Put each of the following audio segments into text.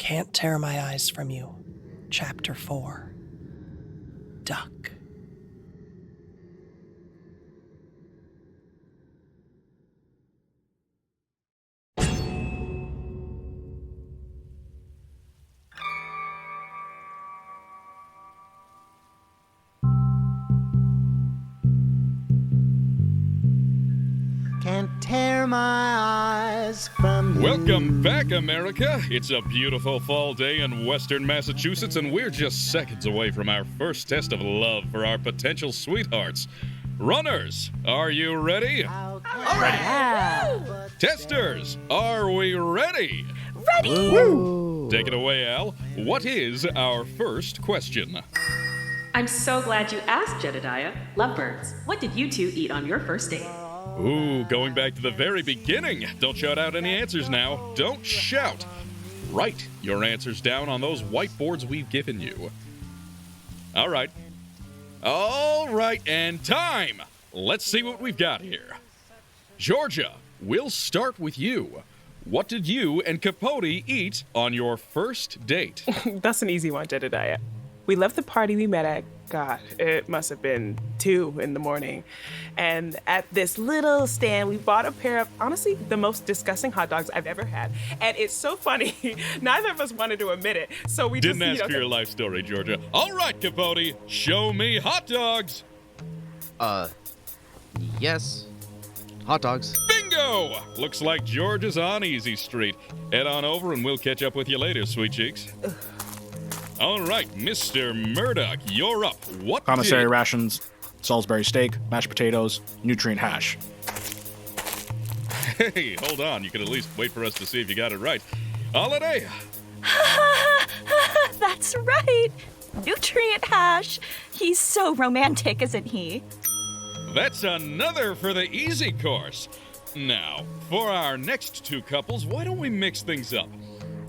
Can't Tear My Eyes From You, Chapter 4, Duck. Can't tear my eyes from you. Welcome back, America. It's a beautiful fall day in western Massachusetts, and we're just seconds away from our first test of love for our potential sweethearts. Runners, are you ready? Ready. Yeah. Testers, are we ready? Ready! Woo. Take it away, Al. What is our first question? I'm so glad you asked, Jedediah. Lovebirds, what did you two eat on your first date? Ooh, going back to the very beginning. Don't shout out any answers now. Don't shout. Write your answers down on those whiteboards we've given you. All right, and time. Let's see what we've got here. Georgia, we'll start with you. What did you and Capote eat on your first date? That's an easy one, Jedediah. We left the party we met at, God, it must have been 2 in the morning. And at this little stand, we bought a pair of, honestly, the most disgusting hot dogs I've ever had. And it's so funny, neither of us wanted to admit it. So we Didn't just, ask for your life story, Georgia. All right, Capote, show me hot dogs. Yes. Hot dogs. Bingo! Looks like George is on Easy Street. Head on over and we'll catch up with you later, sweet cheeks. All right, Mr. Murdock, you're up. What Commissary did... rations, Salisbury steak, mashed potatoes, nutrient hash. Hey, hold on. You could at least wait for us to see if you got it right. Holliday! That's right. Nutrient hash. He's so romantic, isn't he? That's another for the easy course. Now, for our next two couples, why don't we mix things up?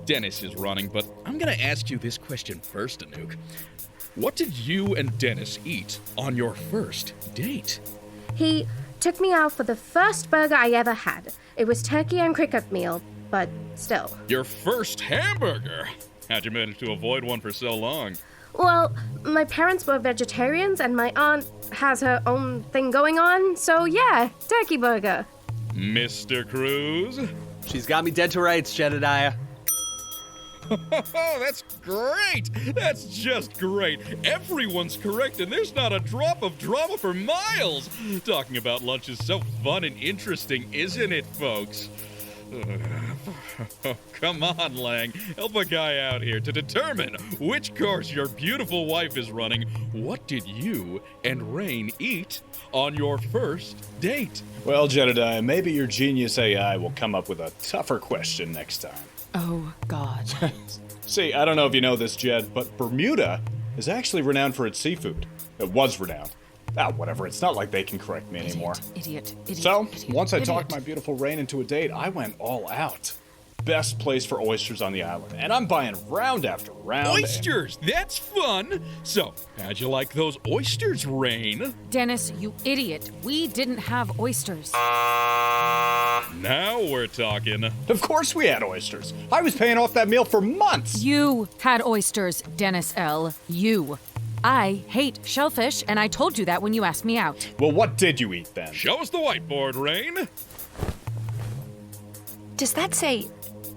Dennis is running, but I'm going to ask you this question first, Anouk. What did you and Dennis eat on your first date? He took me out for the first burger I ever had. It was turkey and cricket meal, but still. Your first hamburger? How'd you manage to avoid one for so long? Well, my parents were vegetarians and my aunt has her own thing going on, so yeah, turkey burger. Mr. Cruz? She's got me dead to rights, Jedediah. Oh, that's great! That's just great. Everyone's correct, and there's not a drop of drama for miles. Talking about lunch is so fun and interesting, isn't it, folks? Oh, come on, Lang. Help a guy out here to determine which course your beautiful wife is running. What did you and Raine eat on your first date? Well, Jedediah, maybe your genius AI will come up with a tougher question next time. Oh, God. See, I don't know if you know this, Jed, but Bermuda is actually renowned for its seafood. It was renowned. Whatever, it's not like they can correct me anymore. Idiot. So, once I talked my beautiful Raine into a date, I went all out. Best place for oysters on the island, and I'm buying round after round. Oysters! That's fun! So, how'd you like those oysters, Raine? Dennis, you idiot. We didn't have oysters. Now we're talking. Of course we had oysters. I was paying off that meal for months. You had oysters, Dennis L. You. I hate shellfish, and I told you that when you asked me out. Well, what did you eat then? Show us the whiteboard, Raine. Does that say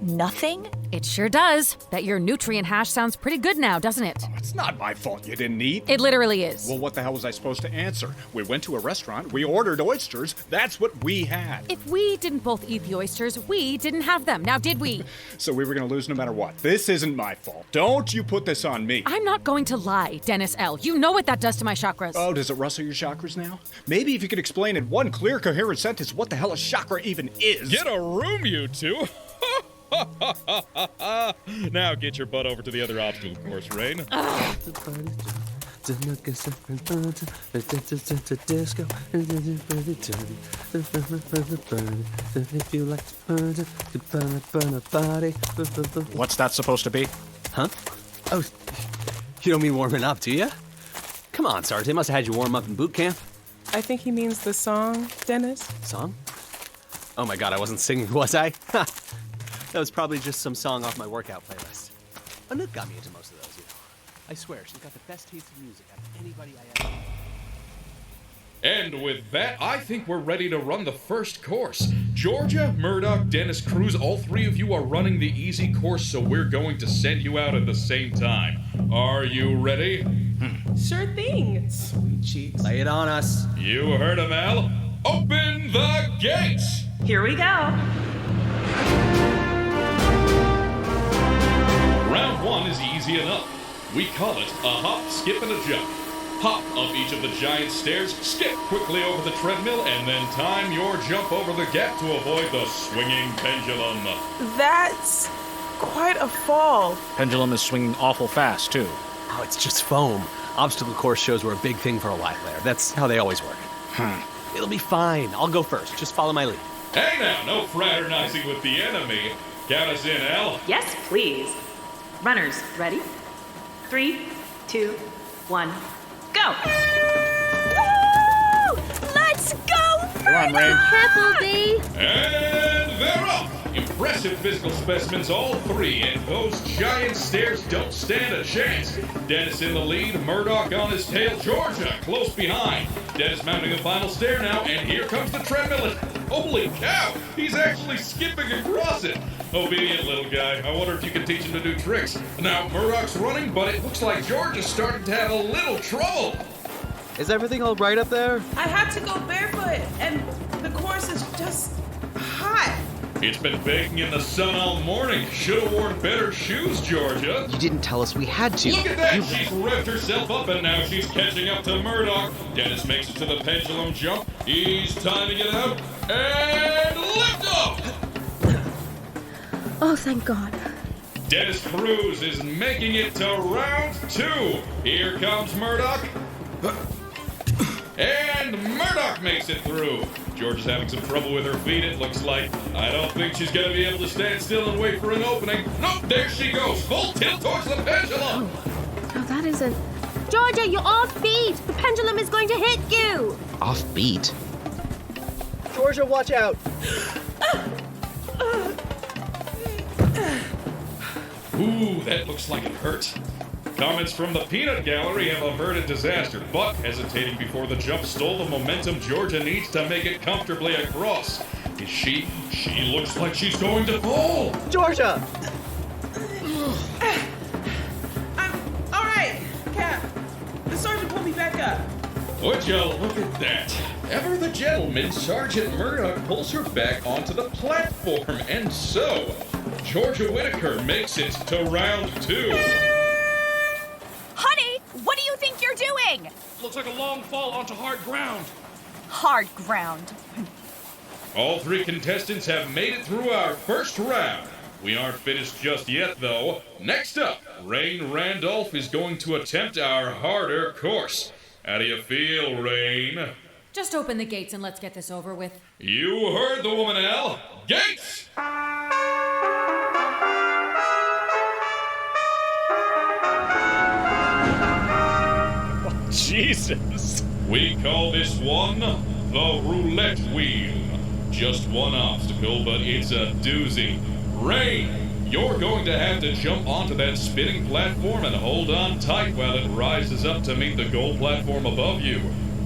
nothing? It sure does. Bet your nutrient hash sounds pretty good now, doesn't it? Oh, it's not my fault you didn't eat. It literally is. Well, what the hell was I supposed to answer? We went to a restaurant, we ordered oysters, that's what we had. If we didn't both eat the oysters, we didn't have them. Now, did we? So we were going to lose no matter what. This isn't my fault. Don't you put this on me. I'm not going to lie, Dennis L. You know what that does to my chakras. Oh, does it rustle your chakras now? Maybe if you could explain in one clear, coherent sentence what the hell a chakra even is. Get a room, you two. Now get your butt over to the other obstacle course, Raine. What's that supposed to be? Huh? Oh, you don't mean warming up, do you? Come on, Sarge, they must have had you warm up in boot camp. I think he means the song, Dennis. Song? Oh my god, I wasn't singing, was I? That was probably just some song off my workout playlist. Anouk got me into most of those, you know. I swear, she's got the best taste in music out of anybody I ever... And with that, I think we're ready to run the first course. Georgia, Murdock, Dennis, Cruz, all three of you are running the easy course, so we're going to send you out at the same time. Are you ready? Sure thing. Sweet cheeks. Lay it on us. You heard him, Al. Open the gates! Here we go. Round one is easy enough. We call it a hop, skip, and a jump. Hop up each of the giant stairs, skip quickly over the treadmill, and then time your jump over the gap to avoid the swinging pendulum. That's quite a fall. Pendulum is swinging awful fast, too. Oh, it's just foam. Obstacle course shows were a big thing for a while there. That's how they always work. It'll be fine. I'll go first. Just follow my lead. Hey now, no fraternizing with the enemy. Count us in, Al. Yes, please. Runners, ready? 3, 2, 1, go! Woo! Let's go, Come on, Raine. Careful, B. And they're off! Impressive physical specimens, all three, and those giant stairs don't stand a chance. Dennis in the lead, Murdock on his tail, Georgia close behind. Dennis mounting the final stair now, and here comes the treadmill. Holy cow! He's actually skipping across it. Obedient little guy. I wonder if you can teach him to do tricks. Now, Murdock's running, but it looks like Georgia's starting to have a little trouble. Is everything all right up there? I had to go barefoot, and the course is just hot. It's been baking in the sun all morning. Should have worn better shoes, Georgia. You didn't tell us we had to. Look at that! She's revved herself up and now she's catching up to Murdock. Dennis makes it to the pendulum jump. He's timing it out. And lift off! Oh, thank God. Dennis Cruz is making it to round 2. Here comes Murdock. And Murdock makes it through. George is having some trouble with her feet, it looks like. I don't think she's going to be able to stand still and wait for an opening. Nope, there she goes. Full tilt towards the pendulum. Oh, that isn't... Georgia, you're off beat. The pendulum is going to hit you. Off beat. Georgia, watch out. Ooh, that looks like it hurt. Comments from the peanut gallery have averted disaster, but hesitating before the jump stole the momentum Georgia needs to make it comfortably across. Is she? She looks like she's going to fall. Georgia! I'm all right, Cap. The sergeant pulled me back up. Would you look at that? Ever the gentleman, Sergeant Murdock pulls her back onto the platform, and so, Georgia Whittaker makes it to round 2. Honey, what do you think you're doing? Looks like a long fall onto hard ground. Hard ground. All three contestants have made it through our first round. We aren't finished just yet, though. Next up, Raine Randolph is going to attempt our harder course. How do you feel, Raine? Just open the gates and let's get this over with. You heard the woman, Al. Gates! Jesus. We call this one the roulette wheel. Just one obstacle, but it's a doozy. Raine, you're going to have to jump onto that spinning platform and hold on tight while it rises up to meet the gold platform above you.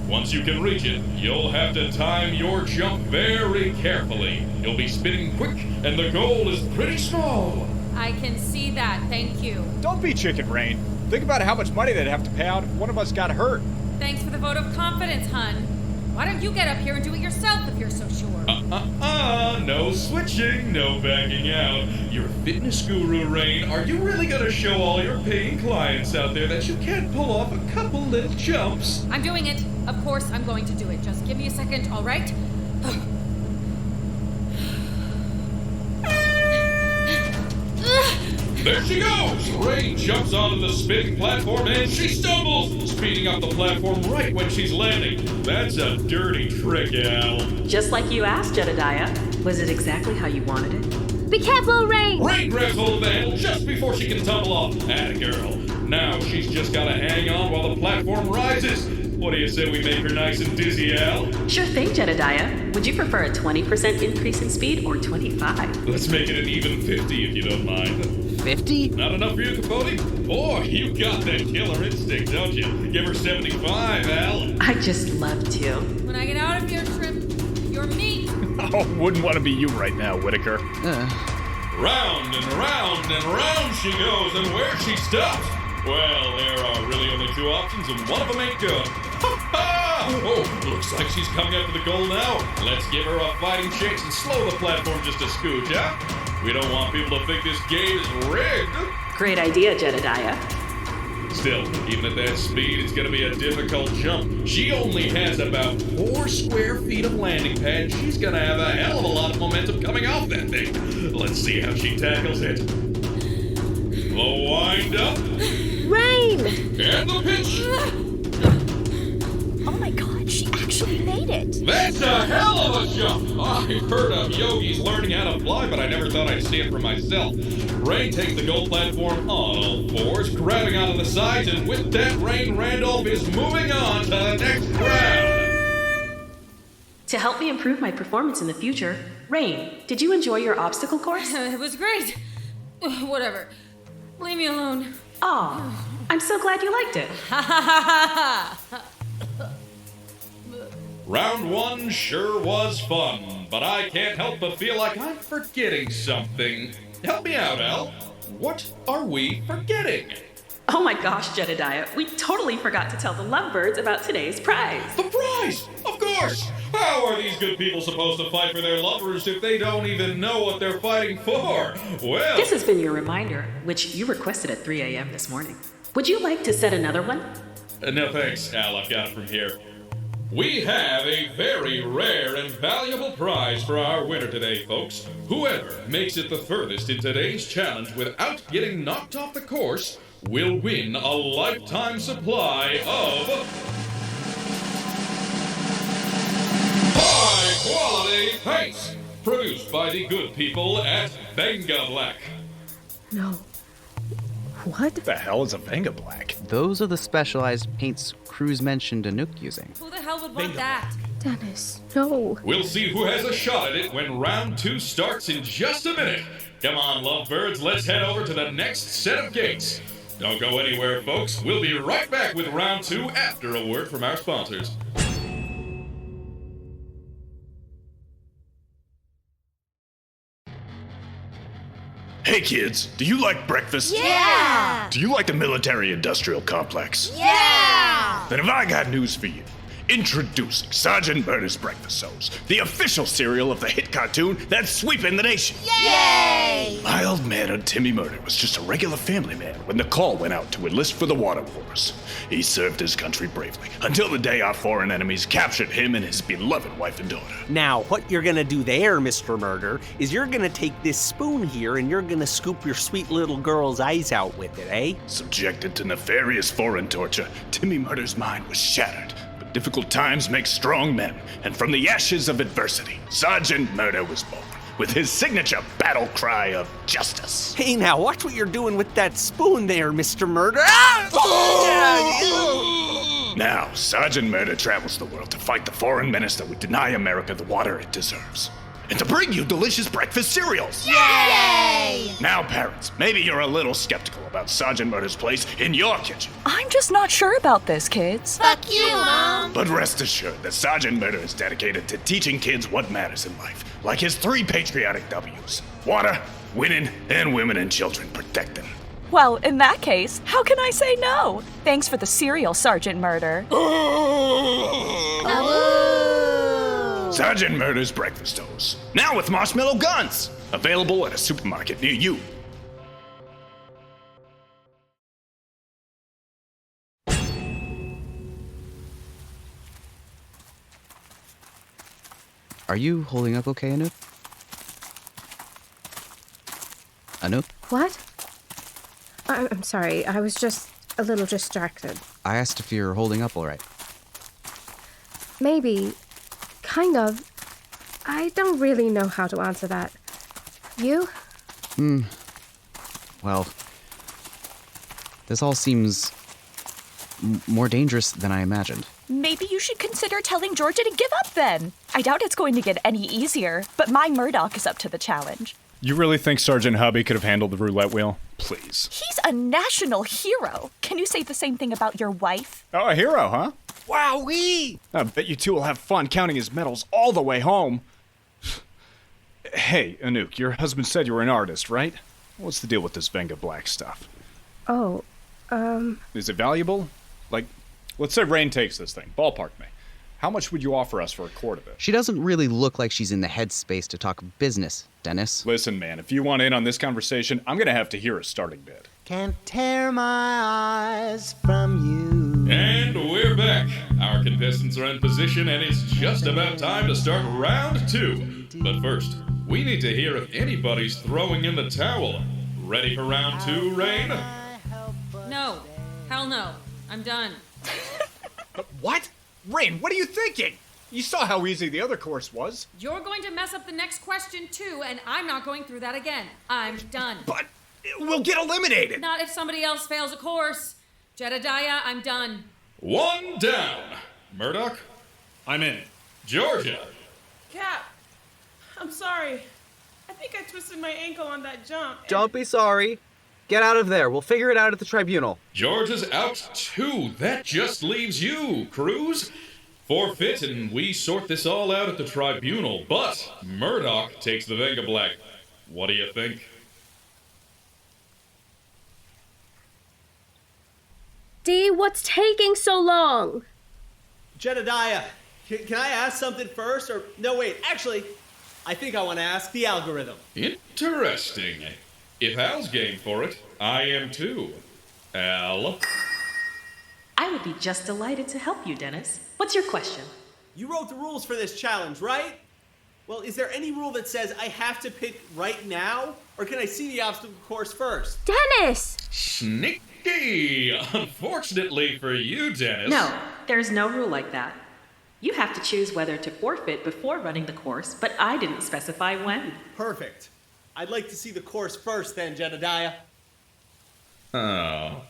Once you can reach it, you'll have to time your jump very carefully. You'll be spinning quick, and the goal is pretty small. I can see that, thank you. Don't be chicken, Raine. Think about how much money they'd have to pay out if one of us got hurt. Thanks for the vote of confidence, hun. Why don't you get up here and do it yourself if you're so sure? No switching, no backing out. You're a fitness guru, Raine. Are you really gonna show all your paying clients out there that you can't pull off a couple little jumps? I'm doing it. Of course I'm going to do it. Just give me a second, all right? There she goes! Raine jumps onto the spinning platform and she stumbles, speeding up the platform right when she's landing. That's a dirty trick, Al. Just like you asked, Jedediah. Was it exactly how you wanted it? Be careful, Raine! Raine grabs hold of the handle just before she can tumble off. Atta girl. Now she's just gotta hang on while the platform rises. What do you say we make her nice and dizzy, Al? Sure thing, Jedediah. Would you prefer a 20% increase in speed or 25? Let's make it an even 50 if you don't mind. 50? Not enough for you, Capote? Boy, you got that killer instinct, don't you? Give her 75, Al. I just love to. When I get out of your shrimp, you're meat. Oh, wouldn't want to be you right now, Whittaker. Round and round and round she goes, and where she stops? Well, there are really only two options, and one of them ain't good. Oh, looks like she's coming up to the goal now. Let's give her a fighting chance and slow the platform just a scooch, huh? We don't want people to think this game is rigged. Great idea, Jedediah. Still, even at that speed, it's gonna be a difficult jump. She only has about 4 square feet of landing pad. She's gonna have a hell of a lot of momentum coming off that thing. Let's see how she tackles it. The wind up. Raine! And the pitch. Oh my god, she actually made it. That's a hell of a jump. I've heard of yogis learning how to fly, but I never thought I'd see it for myself. Raine takes the goal platform on all fours, grabbing onto the sides, and with that, Randolph is moving on to the next round. To help me improve my performance in the future, Raine, did you enjoy your obstacle course? It was great. Whatever. Leave me alone. Oh, I'm so glad you liked it. Round 1 sure was fun, but I can't help but feel like I'm forgetting something. Help me out, Al. What are we forgetting? Oh my gosh, Jedediah, we totally forgot to tell the lovebirds about today's prize. The prize! Of course! How are these good people supposed to fight for their lovers if they don't even know what they're fighting for? Well... This has been your reminder, which you requested at 3 a.m. this morning. Would you like to set another one? No thanks, Al. I've got it from here. We have a very rare and valuable prize for our winner today, folks. Whoever makes it the furthest in today's challenge without getting knocked off the course will win a lifetime supply of high-quality paints, produced by the good people at Venga Black. No. What? The hell is a Venga Black? Those are the specialized paints Cruz mentioned Anouk using. Who the hell would want that? Dennis, no. We'll see who has a shot at it when round 2 starts in just a minute. Come on, lovebirds, let's head over to the next set of gates. Don't go anywhere, folks. We'll be right back with round 2 after a word from our sponsors. Hey kids, do you like breakfast? Yeah! Do you like the military-industrial complex? Yeah! Then have I got news for you. Introducing Sergeant Murder's Breakfast Shows, the official cereal of the hit cartoon that's sweeping the nation. Yay! Mild-mannered Timmy Murder was just a regular family man when the call went out to enlist for the water wars. He served his country bravely until the day our foreign enemies captured him and his beloved wife and daughter. Now, what you're gonna do there, Mr. Murder, is you're gonna take this spoon here and you're gonna scoop your sweet little girl's eyes out with it, eh? Subjected to nefarious foreign torture, Timmy Murder's mind was shattered. Difficult times make strong men, and from the ashes of adversity, Sergeant Murder was born, with his signature battle cry of justice. Hey, now, watch what you're doing with that spoon there, Mr. Murder. Now, Sergeant Murder travels the world to fight the foreign menace that would deny America the water it deserves, and to bring you delicious breakfast cereals. Yay! Now, parents, maybe you're a little skeptical about Sergeant Murder's place in your kitchen. I'm just not sure about this, kids. Fuck you, Mom! But rest assured that Sergeant Murder is dedicated to teaching kids what matters in life, like his 3 patriotic W's: water, winning, and women and children protecting. Well, in that case, how can I say no? Thanks for the cereal, Sergeant Murder. Sergeant Murder's Breakfast Toast, now with marshmallow guns, available at a supermarket near you. Are you holding up okay, Anouk? Anouk? What? I'm sorry, I was just a little distracted. I asked if you're holding up all right. Maybe. Kind of. I don't really know how to answer that. You? Well, this all seems more dangerous than I imagined. Maybe you should consider telling Georgia to give up then. I doubt it's going to get any easier, but my Murdock is up to the challenge. You really think Sergeant Hubby could have handled the roulette wheel? Please. He's a national hero. Can you say the same thing about your wife? Oh, a hero, huh? Wowee! I bet you two will have fun counting his medals all the way home. Hey, Anouk, your husband said you were an artist, right? What's the deal with this Venga Black stuff? Oh, Is it valuable? Like, let's say Raine takes this thing. Ballpark me. How much would you offer us for a quart of it? She doesn't really look like she's in the headspace to talk business, Dennis. Listen, man, if you want in on this conversation, I'm gonna have to hear a starting bid. Can't tear my eyes from you. And we're back. Our contestants are in position, and it's just about time to start round 2. But first, we need to hear if anybody's throwing in the towel. Ready for round 2, Raine? No. Hell no. I'm done. What? Raine, what are you thinking? You saw how easy the other course was. You're going to mess up the next question too, and I'm not going through that again. I'm done. But we'll get eliminated. Not if somebody else fails a course. Jedediah, I'm done. 1 down. Murdock? I'm in. Georgia? Cap, I'm sorry. I think I twisted my ankle on that jump. Don't be sorry. Get out of there. We'll figure it out at the tribunal. Georgia's out 2. That just leaves you, Cruz. Forfeit, and we sort this all out at the tribunal. But Murdock takes the Venga Black. What do you think? Dee, what's taking so long? Jedediah, can I ask something first? Or, no, wait, actually, I think I want to ask the algorithm. Interesting. If Al's game for it, I am too. Al? I would be just delighted to help you, Dennis. What's your question? You wrote the rules for this challenge, right? Well, is there any rule that says I have to pick right now? Or can I see the obstacle course first? Dennis! Sneaky! Unfortunately for you, Dennis. No, there's no rule like that. You have to choose whether to forfeit before running the course, but I didn't specify when. Perfect. I'd like to see the course first then, Jedediah. Oh,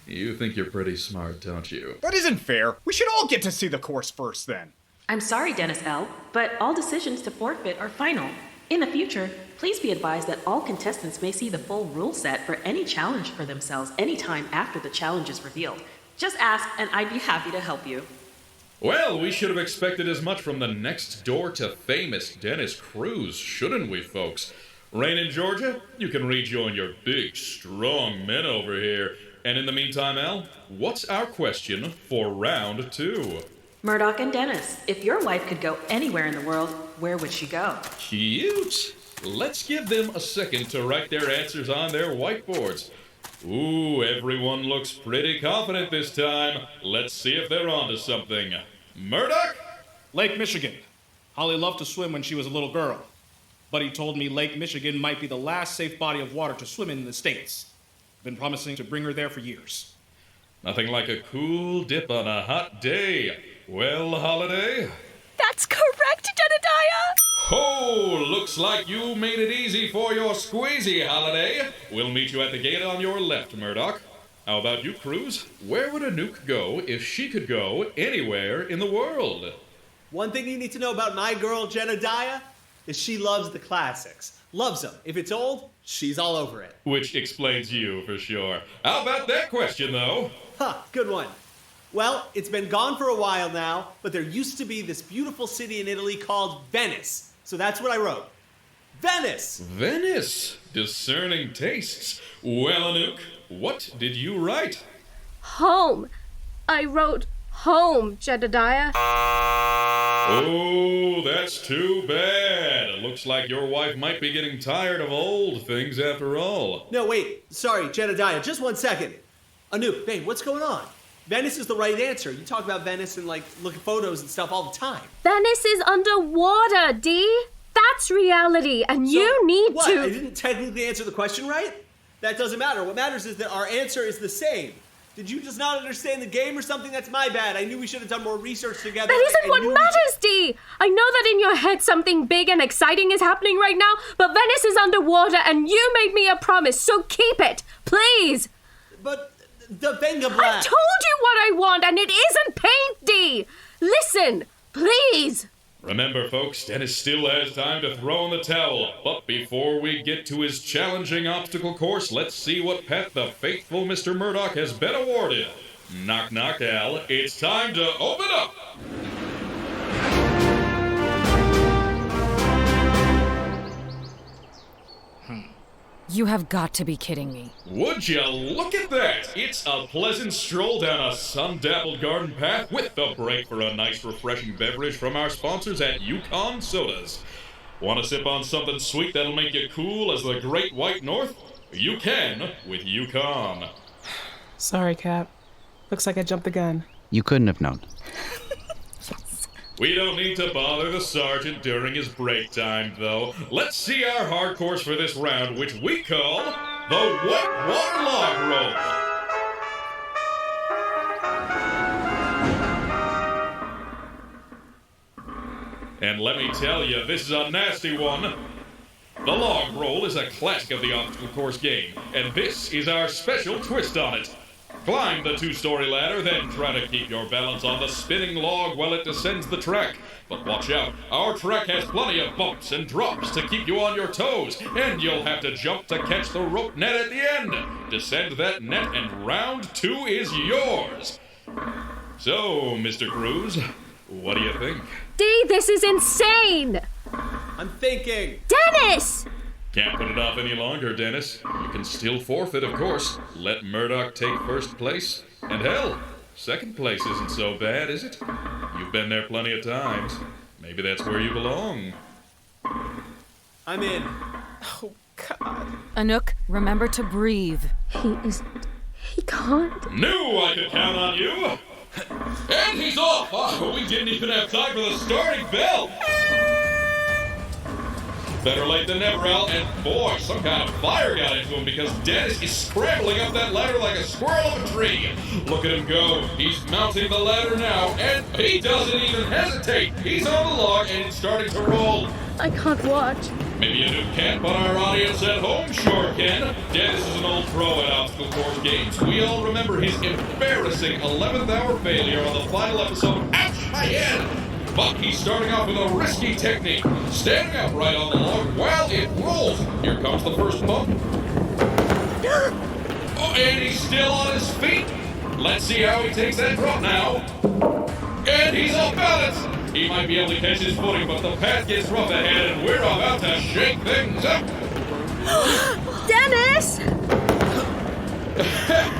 you think you're pretty smart, don't you? That isn't fair. We should all get to see the course first then. I'm sorry, Dennis L., but all decisions to forfeit are final. In the future, please be advised that all contestants may see the full rule set for any challenge for themselves anytime after the challenge is revealed. Just ask, and I'd be happy to help you. Well, we should have expected as much from the next door to famous Dennis Cruz, shouldn't we, folks? Raine and Georgia, you can rejoin your big, strong men over here. And in the meantime, Al, what's our question for round 2? Murdock and Dennis, if your wife could go anywhere in the world, where would she go? Cute. Let's give them a second to write their answers on their whiteboards. Ooh, everyone looks pretty confident this time. Let's see if they're onto something. Murdock? Lake Michigan. Holly loved to swim when she was a little girl. Buddy told me Lake Michigan might be the last safe body of water to swim in the States. Been promising to bring her there for years. Nothing like a cool dip on a hot day. Well, Holliday? That's correct, Jedediah! Oh, looks like you made it easy for your squeezy, Holliday. We'll meet you at the gate on your left, Murdock. How about you, Cruz? Where would Anouk go if she could go anywhere in the world? One thing you need to know about my girl, Jedediah, is she loves the classics. Loves them. If it's old, she's all over it. Which explains you, for sure. How about that question, though? Good one. Well, it's been gone for a while now, but there used to be this beautiful city in Italy called Venice. So that's what I wrote. Venice! Venice. Discerning tastes. Well, Anouk, what did you write? Home. I wrote home, Jedediah. Oh, that's too bad. Looks like your wife might be getting tired of old things after all. No, wait. Sorry, Jedediah. Just 1 second. Anouk, babe, what's going on? Venice is the right answer. You talk about Venice and, look at photos and stuff all the time. Venice is underwater, Dee. That's reality, and so, you need what? to... I didn't technically answer the question right? That doesn't matter. What matters is that our answer is the same. Did you just not understand the game or something? That's my bad. I knew we should have done more research together. That isn't what matters, Dee. I know that in your head something big and exciting is happening right now, but Venice is underwater and you made me a promise, so keep it, please. But the Venga I Blast. told you what I want, and it isn't paint, D! Listen, please! Remember, folks, Dennis still has time to throw in the towel. But before we get to his challenging obstacle course, let's see what pet the faithful Mr. Murdock has been awarded. Knock, knock, Al. It's time to open up! You have got to be kidding me. Would you look at that? It's a pleasant stroll down a sun-dappled garden path with a break for a nice refreshing beverage from our sponsors at Yukon Sodas. Want to sip on something sweet that'll make you cool as the Great White North? You can with Yukon. Sorry, Cap. Looks like I jumped the gun. You couldn't have known. We don't need to bother the sergeant during his break time, though. Let's see our hard course for this round, which we call the Whitewater Log Roll. And let me tell you, this is a nasty one. The log roll is a classic of the obstacle course game, and this is our special twist on it. Climb the 2-story ladder, then try to keep your balance on the spinning log while it descends the track. But watch out, our track has plenty of bumps and drops to keep you on your toes, and you'll have to jump to catch the rope net at the end. Descend that net and round 2 is yours. So, Mr. Cruz, what do you think? D, this is insane! I'm thinking. Dennis! Can't put it off any longer, Dennis. You can still forfeit, of course. Let Murdock take first place. And hell, second place isn't so bad, is it? You've been there plenty of times. Maybe that's where you belong. I'm in. Oh, God. Anouk, remember to breathe. He can't. Knew I could count on you! And he's off! Oh, we didn't even have time for the starting bell! Better late than never, Al, and boy, some kind of fire got into him because Dennis is scrambling up that ladder like a squirrel up a tree. Look at him go. He's mounting the ladder now, and he doesn't even hesitate. He's on the log, and it's starting to roll. I can't watch. Maybe you can't, but our audience at home sure can. Dennis is an old pro at obstacle course games. We all remember his embarrassing 11th hour failure on the final episode of Ouch, My Head! But he's starting off with a risky technique, standing upright on the log while it rolls. Here comes the first bump. Oh, and he's still on his feet. Let's see how he takes that drop now. And he's off balance. He might be able to catch his footing, but the path gets rough ahead, and we're about to shake things up. Dennis!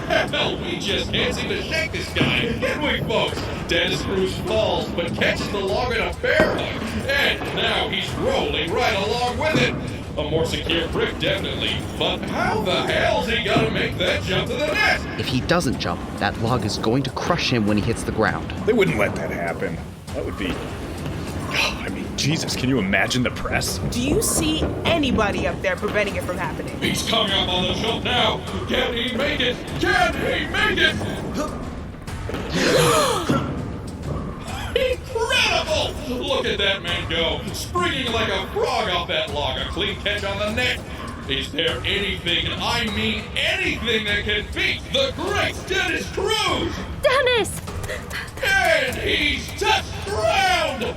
Hell, we just can't seem to shake this guy, can we, folks? Dennis Cruz falls, but catches the log in a bear hug. And now he's rolling right along with it. A more secure grip, definitely. But how the hell's he gonna make that jump to the net? If he doesn't jump, that log is going to crush him when he hits the ground. They wouldn't let that happen. That would be... I mean, Jesus, can you imagine the press? Do you see anybody up there preventing it from happening? He's coming up on the jump now. Can he make it? Can he make it? Incredible! Look at that man go, springing like a frog off that log. A clean catch on the net. Is there anything, and I mean anything, that can beat the great Dennis Cruz? Dennis! And he's touched ground!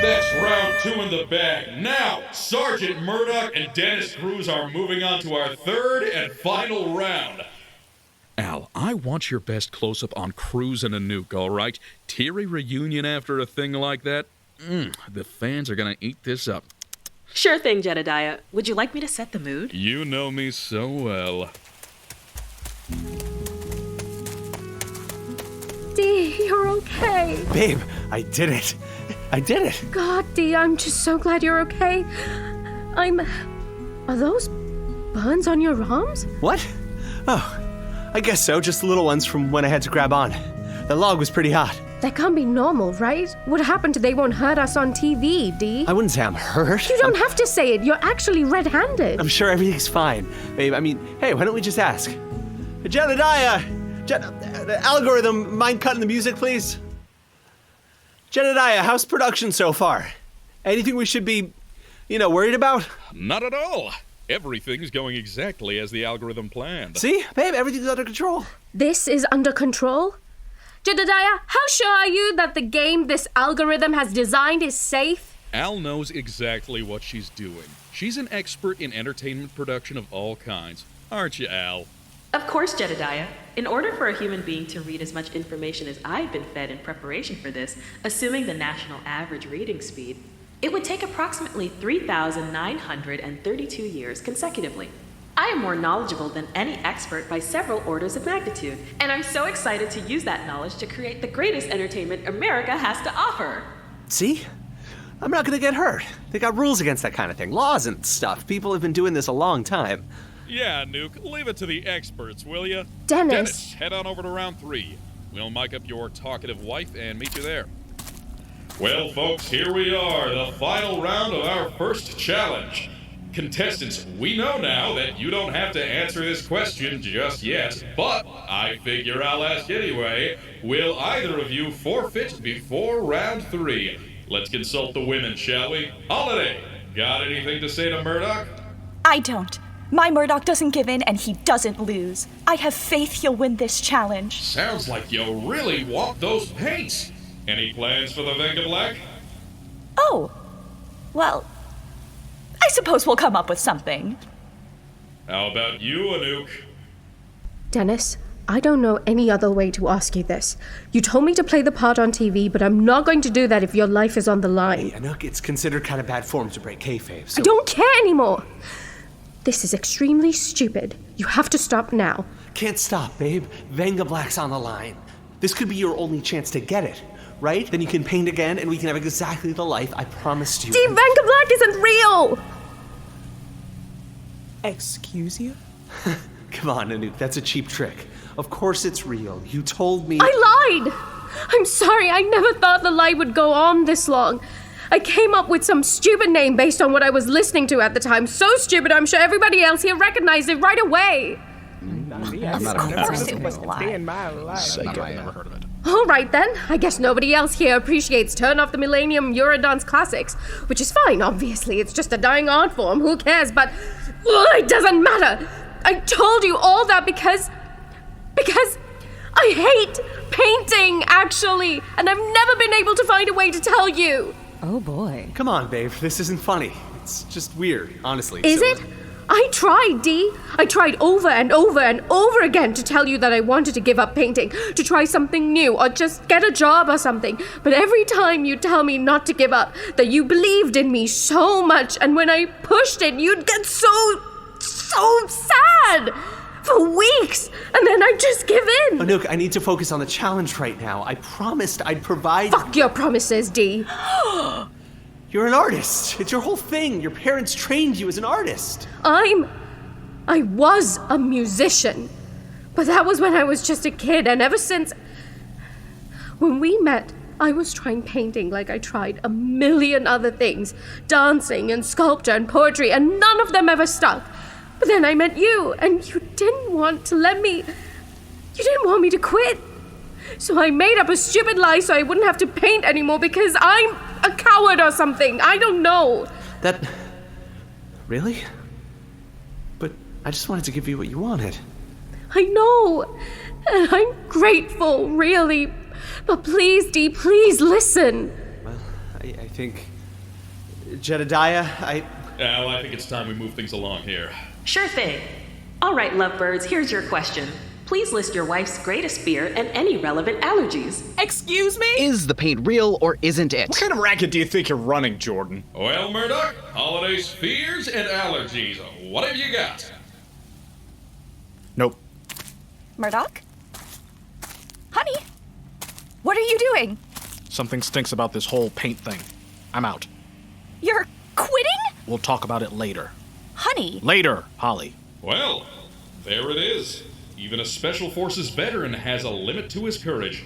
That's round 2 in the bag. Now, Sergeant Murdock and Dennis Cruz are moving on to our third and final round. Al, I want your best close-up on Cruz and Anouk, all right? Teary reunion after a thing like that? The fans are gonna eat this up. Sure thing, Jedediah. Would you like me to set the mood? You know me so well. D, you're okay. Babe, I did it. I did it. God, D, I'm just so glad you're okay. Are those burns on your arms? What? Oh, I guess so. Just little ones from when I had to grab on. The log was pretty hot. That can't be normal, right? What happened to they won't hurt us on TV, D? I wouldn't say I'm hurt. You don't have to say it. You're actually red-handed. I'm sure everything's fine. Babe, I mean, hey, why don't we just ask? Jedediah! Algorithm, mind cutting the music, please? Jedediah, how's production so far? Anything we should be, worried about? Not at all. Everything's going exactly as the algorithm planned. See? Babe, everything's under control. This is under control? Jedediah, how sure are you that the game this algorithm has designed is safe? Al knows exactly what she's doing. She's an expert in entertainment production of all kinds. Aren't you, Al? Of course, Jedediah. In order for a human being to read as much information as I've been fed in preparation for this, assuming the national average reading speed, it would take approximately 3,932 years consecutively. I am more knowledgeable than any expert by several orders of magnitude, and I'm so excited to use that knowledge to create the greatest entertainment America has to offer. See? I'm not gonna get hurt. They got rules against that kind of thing. Laws and stuff. People have been doing this a long time. Yeah, Anouk, leave it to the experts, will ya? Dennis, head on over to round 3. We'll mic up your talkative wife and meet you there. Well, folks, here we are, the final round of our first challenge. Contestants, we know now that you don't have to answer this question just yet, but I figure I'll ask anyway. Will either of you forfeit before round 3? Let's consult the women, shall we? Holliday, got anything to say to Murdock? I don't. My Murdock doesn't give in and he doesn't lose. I have faith he'll win this challenge. Sounds like you really want those paints. Any plans for the Venga Black? Oh, well, I suppose we'll come up with something. How about you, Anouk? Dennis, I don't know any other way to ask you this. You told me to play the part on TV, but I'm not going to do that if your life is on the line. Hey, Anouk, it's considered kind of bad form to break kayfabe, so... I don't care anymore! This is extremely stupid. You have to stop now. Can't stop, babe. Venga Black's on the line. This could be your only chance to get it, right? Then you can paint again and we can have exactly the life I promised you. Steve, Venga Black isn't real! Excuse you? Come on, Anouk, that's a cheap trick. Of course it's real. You told me... I lied! I'm sorry, I never thought the lie would go on this long. I came up with some stupid name based on what I was listening to at the time. So stupid, I'm sure everybody else here recognized it right away. Of course it was a lie. In my life. I've never heard of it. All right then, I guess nobody else here appreciates Turn Off the Millennium Eurodance Classics, which is fine, obviously. It's just a dying art form, who cares? But it doesn't matter. I told you all that because I hate painting, actually, and I've never been able to find a way to tell you. Oh boy. Come on, babe, this isn't funny. It's just weird, honestly. Is it? I tried, Dee. I tried over and over and over again to tell you that I wanted to give up painting, to try something new, or just get a job or something. But every time you tell me not to give up, that you believed in me so much, and when I pushed it, you'd get so sad for weeks, and then I'd just give in. Anouk, I need to focus on the challenge right now. I promised I'd provide... Fuck your promises, Dee. You're an artist. It's your whole thing. Your parents trained you as an artist. I was a musician. But that was when I was just a kid, and ever since... When we met, I was trying painting like I tried a million other things. Dancing and sculpture and poetry, and none of them ever stuck. But then I met you, and you didn't want to let me... You didn't want me to quit. So I made up a stupid lie so I wouldn't have to paint anymore because I'm a coward or something. I don't know. That... Really? But I just wanted to give you what you wanted. I know. And I'm grateful, really. But please, Dee, please listen. Well, I think... Jedediah, Al, I think it's time we move things along here. Sure thing. All right, lovebirds, here's your question. Please list your wife's greatest fear and any relevant allergies. Excuse me? Is the paint real or isn't it? What kind of racket do you think you're running, Jordan? Well, Murdock, Holliday's fears and allergies. What have you got? Nope. Murdock? Honey? What are you doing? Something stinks about this whole paint thing. I'm out. You're quitting? We'll talk about it later. Honey. Later, Holly. Well, there it is. Even a Special Forces veteran has a limit to his courage.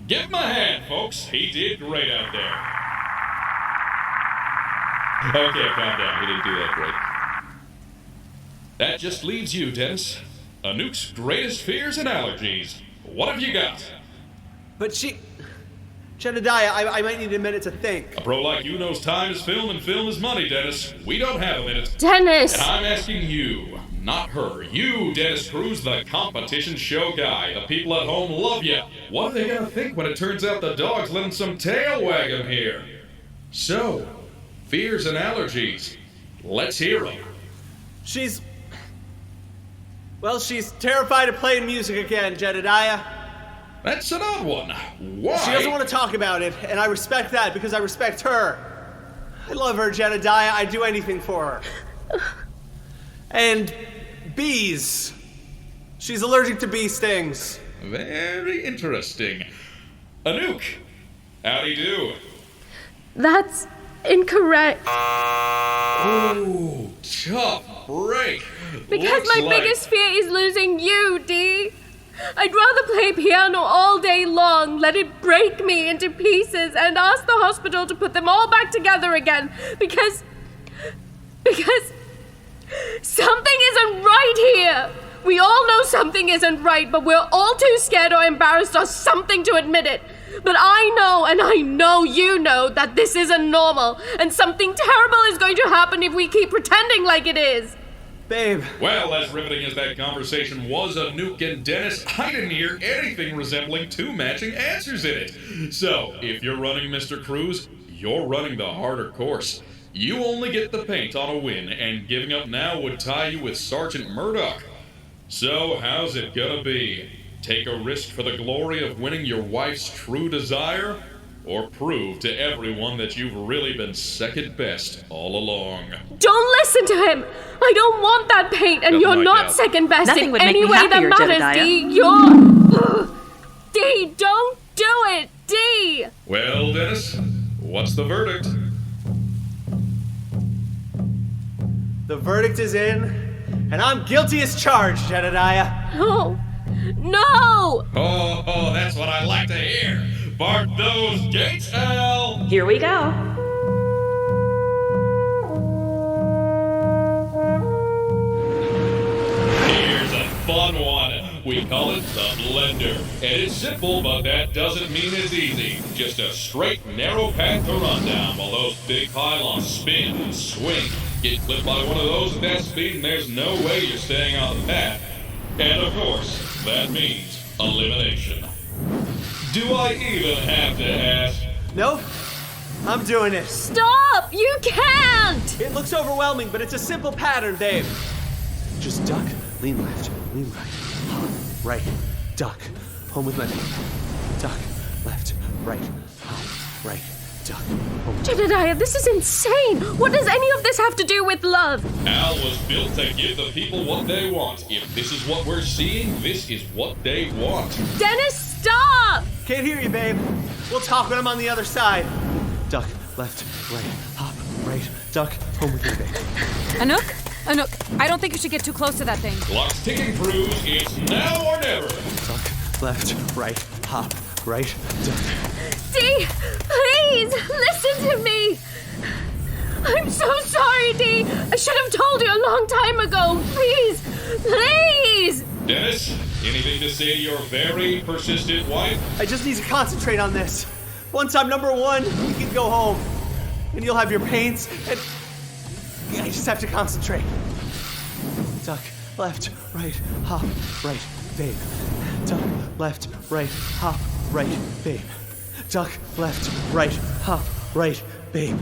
Give him a hand, folks. He did great out there. Okay, calm down. He didn't do that great. That just leaves you, Dennis. Anouk's greatest fears and allergies. What have you got? But she... Jedediah, I might need a minute to think. A pro like you knows time is film and film is money, Dennis. We don't have a minute. Dennis! And I'm asking you, not her. You, Dennis Cruz, the competition show guy. The people at home love you. What are they gonna think when it turns out the dog's letting some tail wag him here? So, fears and allergies. Let's hear them. She's terrified of playing music again, Jedediah. That's an odd one. Why? She doesn't want to talk about it, and I respect that because I respect her. I love her, Jedediah. I'd do anything for her. And bees. She's allergic to bee stings. Very interesting. Anouk, howdy do? That's incorrect. Ooh, tough break. Because Looks my like... biggest fear is losing you, Dee. I'd rather play piano all day long, let it break me into pieces, and ask the hospital to put them all back together again, because something isn't right here. We all know something isn't right, but we're all too scared or embarrassed or something to admit it. But I know, and I know you know, that this isn't normal, and something terrible is going to happen if we keep pretending like it is. Babe. Well, as riveting as that conversation was, Anouk and Dennis, I didn't hear anything resembling two matching answers in it. So, if you're running Mr. Cruz, you're running the harder course. You only get the paint on a win, and giving up now would tie you with Sergeant Murdock. So, how's it gonna be? Take a risk for the glory of winning your wife's true desire? Or prove to everyone that you've really been second best all along? Don't listen to him! I don't want that paint, and you're not second best in any way that matters, Dee. Dee, don't do it, Dee! Well, Dennis, what's the verdict? The verdict is in, and I'm guilty as charged, Jedediah. No! No! Oh, that's what I like to hear. Bark those gates, Al! Here we go. Here's a fun one. We call it the blender. And it's simple, but that doesn't mean it's easy. Just a straight, narrow path to run down while those big pylons spin and swing. Get clipped by one of those at that speed, and there's no way you're staying on the path. And of course, that means elimination. Do I even have to ask? Nope. I'm doing it. Stop! You can't! It looks overwhelming, but it's a simple pattern, Dave. Just duck, lean left, lean right, hop, right, duck, home with my feet. Duck, left, right, hop, right, duck, home. Jedediah, this is insane! What does any of this have to do with love? Al was built to give the people what they want. If this is what we're seeing, this is what they want. Dennis, stop! Can't hear you, babe. We'll talk when I'm on the other side. Duck, left, right, hop, right, duck, home with me, babe. Anouk, I don't think you should get too close to that thing. Clock's ticking, Cruz. It's now or never. Duck, left, right, hop, right, duck. Dee, please, listen to me. I'm so sorry, Dee. I should have told you a long time ago. Please, please. Dennis, anything to say to your very persistent wife? I just need to concentrate on this. Once I'm number one, we can go home. And you'll have your paints, and I just have to concentrate. Duck, left, right, hop, right, babe. Duck, left, right, hop, right, babe. Duck, left, right, hop, right, babe.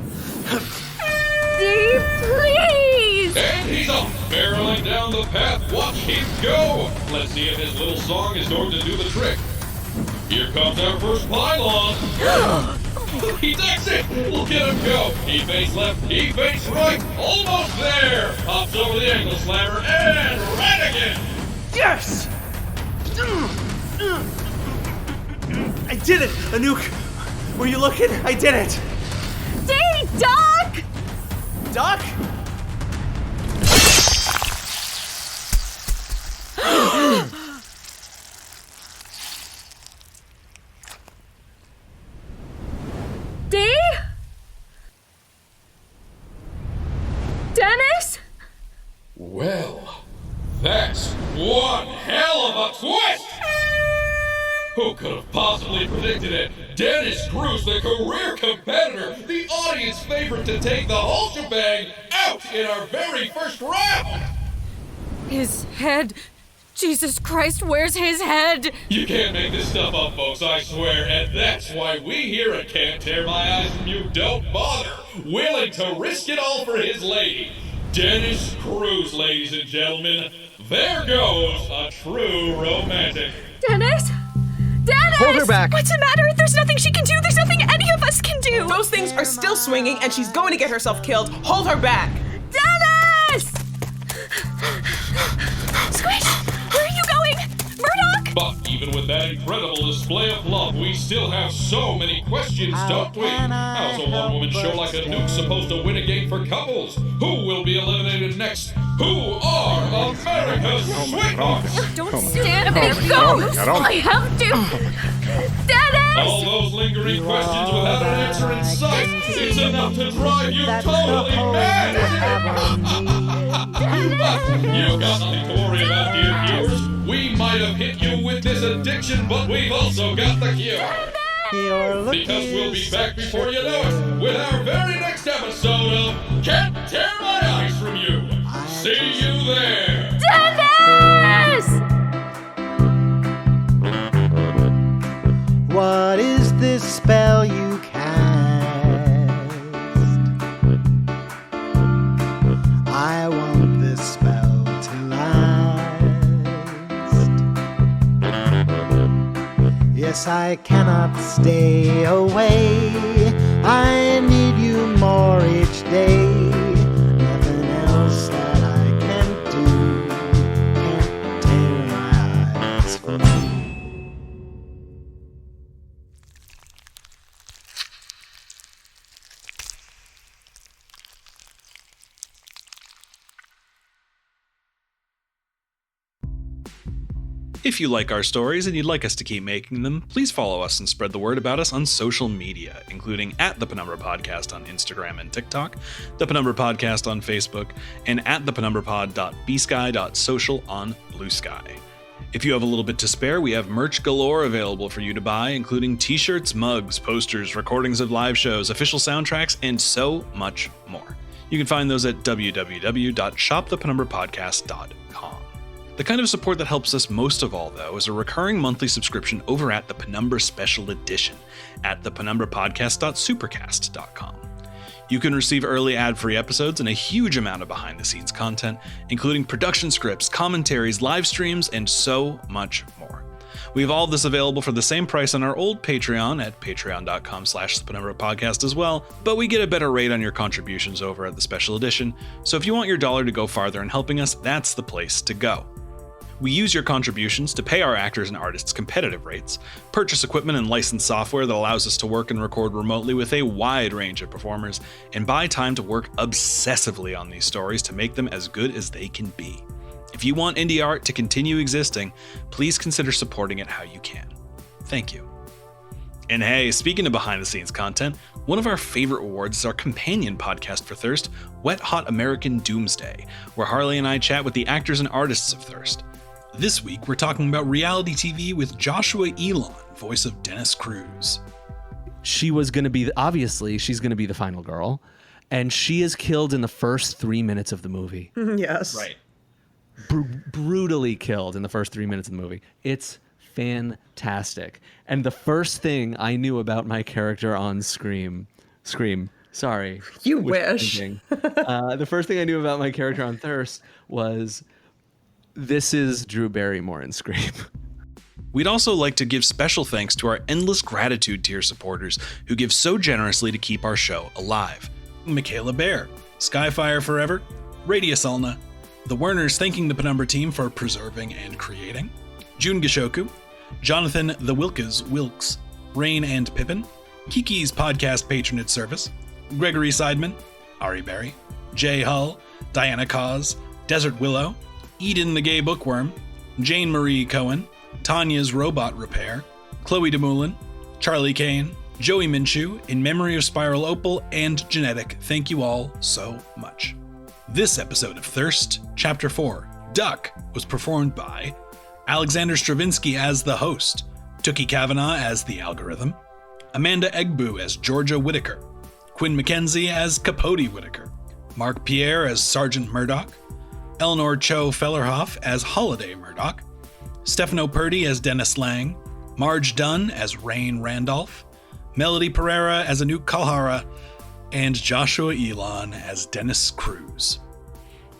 Dee, please! And he's off, barreling down the path. Watch him go. Let's see if his little song is going to do the trick. Here comes our first pylon. He ducks it. Look at him go. He fakes left, he fakes right. Almost there. Hops over the ankle slammer and right again. Yes! I did it, Anouk. Were you looking? I did it. Dee, duck! Duck? Dee? Dennis? Well, that's one hell of a twist! Who could have possibly predicted it? Dennis Cruz, the career competitor, the audience favorite to take the whole shebang, out in our very first round! His head. Jesus Christ, where's his head? You can't make this stuff up, folks, I swear, and that's why we here at Can't Tear My Eyes From You Don't Bother, willing to risk it all for his lady. Dennis Cruz, ladies and gentlemen. There goes a true romantic. Dennis? Dennis! Hold her back. What's the matter? There's nothing she can do. There's nothing any of us can do. Those things are still swinging, and she's going to get herself killed. Hold her back. Dennis! Squish! Where are you going? Murdock! But even with that incredible display of love, we still have so many questions, don't we? How's a one-woman show like Anouk supposed to win a game for couples? Who will be eliminated next? Who are America's sweethearts? Don't stand there, go! I have to! Dennis! All those lingering questions without an answer in sight is enough to drive you totally mad! You've got nothing to worry about, dear viewers. We might have hit you with this addiction, but we've also got the cure. Because we'll be back before you know it with our very next episode of Can't Tear My Eyes From You. See you there. Dennis! What is this spell you cast? I want this spell to last. Yes, I cannot stay away. I need you more each day. Nothing else that I can do can't tear my eyes from you. If you like our stories and you'd like us to keep making them, please follow us and spread the word about us on social media, including at the Penumbra Podcast on Instagram and TikTok, the Penumbra Podcast on Facebook, and at thepenumbrapod.bsky.social on Blue Sky. If you have a little bit to spare, we have merch galore available for you to buy, including t-shirts, mugs, posters, recordings of live shows, official soundtracks, and so much more. You can find those at www.shopthepenumbrapodcast.com. The kind of support that helps us most of all, though, is a recurring monthly subscription over at the Penumbra Special Edition at thepenumbrapodcast.supercast.com. You can receive early ad-free episodes and a huge amount of behind-the-scenes content, including production scripts, commentaries, live streams, and so much more. We have all of this available for the same price on our old Patreon at patreon.com/thepenumbrapodcast as well, but we get a better rate on your contributions over at the Special Edition, so if you want your dollar to go farther in helping us, that's the place to go. We use your contributions to pay our actors and artists competitive rates, purchase equipment and license software that allows us to work and record remotely with a wide range of performers, and buy time to work obsessively on these stories to make them as good as they can be. If you want indie art to continue existing, please consider supporting it how you can. Thank you. And hey, speaking of behind-the-scenes content, one of our favorite awards is our companion podcast for Thirst, Wet Hot American Doomsday, where Harley and I chat with the actors and artists of Thirst. This week, we're talking about reality TV with Joshua Ilon, voice of Dennis Cruz. She was going to be, obviously, she's going to be the final girl, and she is killed in the first 3 minutes of the movie. Yes. Right. Brutally killed in the first 3 minutes of the movie. It's fantastic. And the first thing I knew about my character on Scream, sorry. You wish. The first thing I knew about my character on Thirst was, this is Drew Barrymore in Scream. We'd also like to give special thanks to our endless gratitude tier supporters who give so generously to keep our show alive. Michaela Bear, Skyfire Forever, Radius Ulna, the Werners thanking the Penumbra team for preserving and creating, June Gishoku, Jonathan the Wilkes, Raine and Pippin, Kiki's podcast patronage service, Gregory Seidman, Ari Berry, Jay Hull, Diana Cause, Desert Willow, Eden the Gay Bookworm, Jane Marie Cohen, Tanya's Robot Repair, Chloe DeMoulin, Charlie Kane, Joey Minshew, In Memory of Spiral Opal, and Genetic. Thank you all so much. This episode of Thirst, Chapter 4, Duck, was performed by Alexander Stravinski as the host, Tooky Kavanagh as the algorithm, Amanda Egbu as Georgia Whittaker, Quinn McKenzie as Capote Whittaker, Marc Pierre as Sergeant Murdock, Eleanore Cho Fellerhoff as Holliday Murdock, Stefano Perti as Dennis Lang, Marge Dunn as Raine Randolph, Melody Perera as Anouk Kalhara, and Joshua Ilon as Dennis Cruz.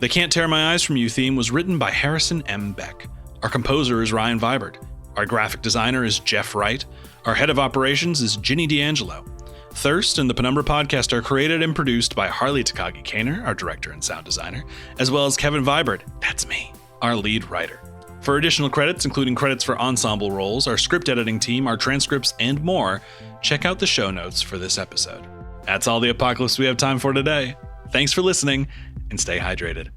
The Can't Tear My Eyes From You theme was written by Harrison M. Beck. Our composer is Ryan Vibert. Our graphic designer is Jeff Wright. Our head of operations is Ginny D'Angelo. Thirst and the Penumbra podcast are created and produced by Harley Takagi-Kaner, our director and sound designer, as well as Kevin Vibert, that's me, our lead writer. For additional credits, including credits for ensemble roles, our script editing team, our transcripts, and more, check out the show notes for this episode. That's all the apocalypse we have time for today. Thanks for listening, and stay hydrated.